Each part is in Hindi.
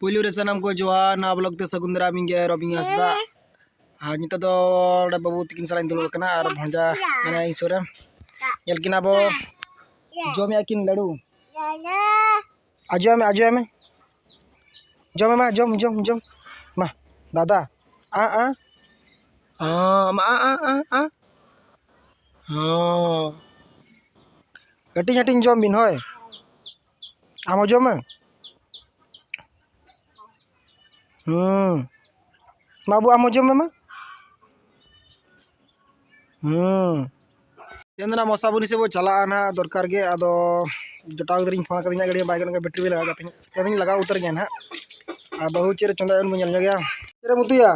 पुलू रे सनम को जोहार ना ब्लॉग ते सगुंदरा मिंगे रबिंग हसदा हाँ नित दो बाबू तकिन सलाइन दुलुक कना और भंजा माने ईश्वर यलकिन अब जम याकिन लड़ू आजो में जम मा जम जम जम मा दादा आ आ मा आ हाँ हटिंग हटिंग जम बिन होय आम जम बाबू आम जम मा तेना मसाबुनी से वो चला ना दरकार गे अदो जटाव दरिंग फोन कर गाड़ी बाइक बैटरी लगा तेज लगा उतर गया ना बहु चेरे चंदा मुझे गया चेरे मुतुया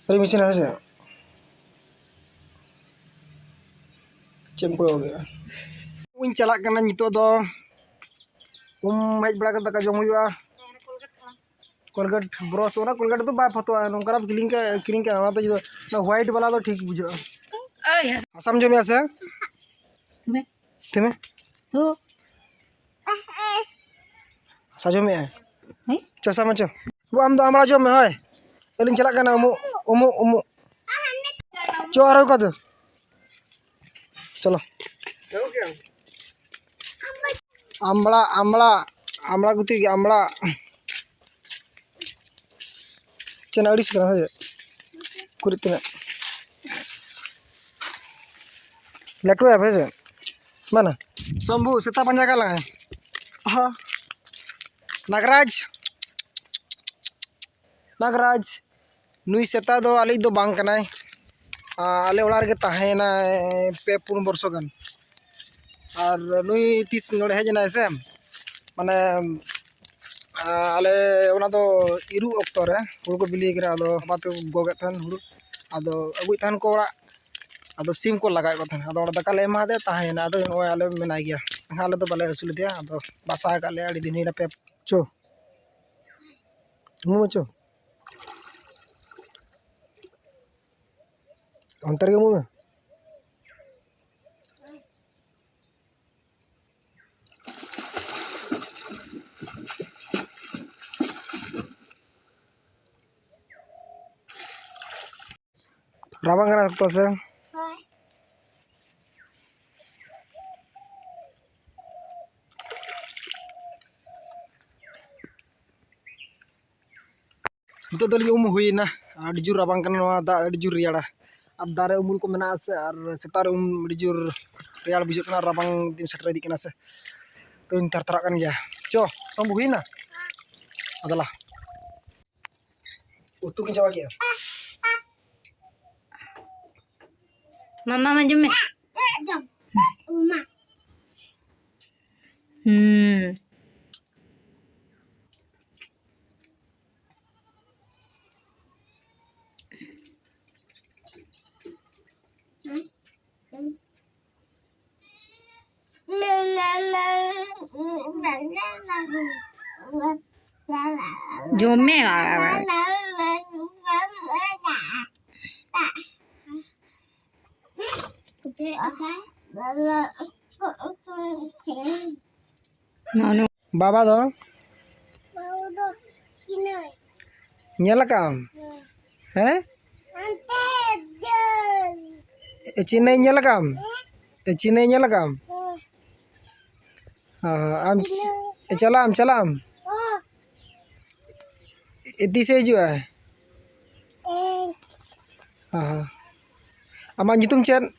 अरे मिशन है से चेम को हो गया उन चला करना नितो दो हेज बड़ा दाका जम हुआ कोलगेट ब्रश होना कोलगेट तो बाय फतो नोंकरा किलिंग का ना तो ना व्हाइट वाला तो ठीक बुझो असम जमे आसे तुम्हें तो साजो में चोसा मचो वो आम दो हमरा जो में होय एलिंग चला करना उमु उमु उमु चो आरो का दो चलो आमला आमला आमला गुती आमला चना अड़ीस करा है कुरितना लटू है भेजे माना शंभू सेता पंजा का लगा हाँ नागराज नागराज नुई सेता दो आली दो बांग कनाय आले ओड़ा रे ताहेना पे पुन वर्ष गान और नुई 30 नोड़े हेजना से माने आले ओना दो इरु अक्तो रे हुड़ु को बिली करा आदो बाते गोगे थान हुड़ु आदो अगुई थान को ओड़ा आदो सिम को लगाय को थान आदो ओड़ा दका ले एमा दे ताहेना आदो ओय आले मेनाय गया आले तो बाले असुल दिया आदो बासा का ले आड़ी दिन हिना पे चो मु चो अंतर के मु में रावण तो से तो दली उम हुईना अड़ी जुर रावण दा अड़ी जुर रियाड़ा अब दारे उमुल को मेना से और सेतार अड़ी जुर रियाड़ बुझे कना रावण दिन सेटर दी कना से तो इन तरतरा कन गया चो संभु हुईना अदला उतु के जवा गया मम्मा मजू में जो में बाबा दो nyala kam हैं चिन्ह nyala kam चिन्ह nyala kam आम चलाम इतनी से जो है आमा nyutum चेन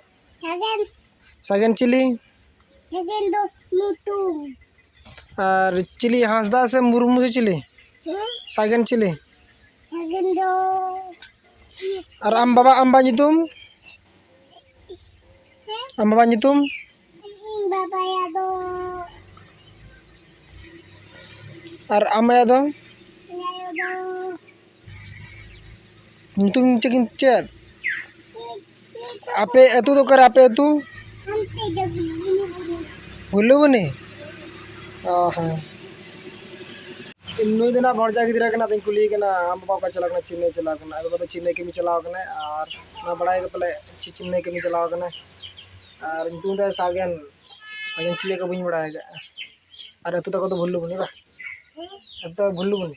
सागन चिली दो मुतुम और चिली हांसदा से मुर्मू से चिली सागन चिली दो और आम बाबा nyutum बाबा या दो और आम या दो nyutum cekin cer ape itu तो कर ape itu गुल्लू बने हाँ नुई दिना भरजा गिरा कना तिन कुली कना आम बाबा का चला कना चिन्ने चला कना अब तो चिन्ने के मी चलाव कना और ना बड़ाई के पले चिन्ने के मी चलाव कना और तुम दे सागन चिले को बुኝ बड़ाएगा और अतु तक तो भूलू बनी बा तो भूलू बनी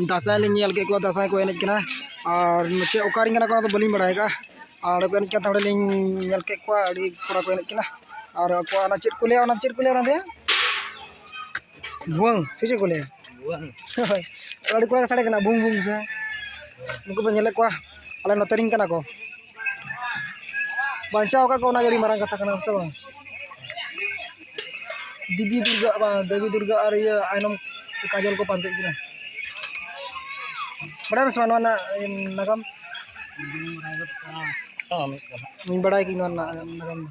दासाई ले नियल के को दासाई को एनेज कना और चे ओकारिंग कना को तो बलिंग बड़ाएगा और को एनेज का ले नियल के को अड़ी कोड़ा को एनेज कना और को ना चेट को ले ना दे भुंग से को ले भुंग अड़ी को साडे कना भुंग भुंग से नुको बन नेले को अले नतरिंग कना को बांचाव का कोना गरी मारंग कथा कना से बा देवी दुर्गा और ये आइनम काजल को पांते कना बड़ा में नगम बड़ा की नगम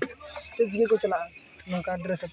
चेक को चला नौका ड्रेस